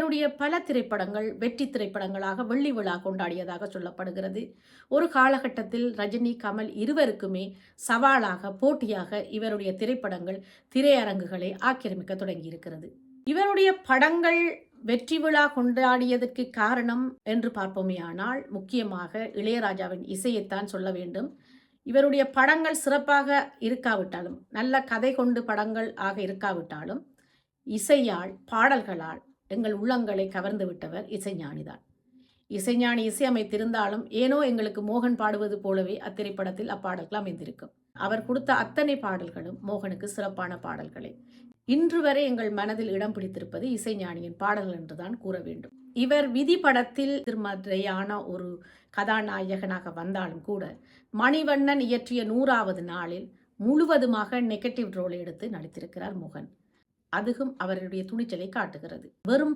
இவருடைய பல திரைப்படங்கள் வெற்றி திரைப்படங்களாக வெள்ளி விழா கொண்டாடியதாக சொல்லப்படுகிறது. ஒரு காலகட்டத்தில் ரஜினி, கமல் இருவருக்குமே சவாலாக, போட்டியாக இவருடைய திரைப்படங்கள் திரையரங்குகளை ஆக்கிரமிக்க தொடங்கியிருக்கிறது. இவருடைய படங்கள் வெற்றி விழா கொண்டாடியதற்கு காரணம் என்று பார்ப்போமேயானால் முக்கியமாக இளையராஜாவின் இசையைத்தான் சொல்ல வேண்டும். இவருடைய படங்கள் சிறப்பாக இருக்காவிட்டாலும், நல்ல கதை கொண்டு படங்கள் ஆக இருக்காவிட்டாலும், இசையால், பாடல்களால் எங்கள் உள்ளங்களை கவர்ந்து விட்டவர் இசைஞானிதான். இசைஞானி இசையமைத்திருந்தாலும் ஏனோ எங்களுக்கு மோகன் பாடுவது போலவே அத்திரைப்படத்தில் அப்பாடல்கள் அமைந்திருக்கும். அவர் கொடுத்த அத்தனை பாடல்களும் மோகனுக்கு சிறப்பான பாடல்களே. இன்று வரை எங்கள் மனதில் இடம் பிடித்திருப்பது இசைஞானியின் பாடல்கள் என்றுதான் கூற வேண்டும். இவர் விதி படத்தில் திருமறையான ஒரு கதாநாயகனாக வந்தாலும் கூட மணிவண்ணன் இயற்றிய 100வது நாளில் முழுவதுமாக நெகட்டிவ் ரோல் எடுத்து நடித்திருக்கிறார் மோகன். அதுவும் அவருடைய துணிச்சலை காட்டுகிறது. வெறும்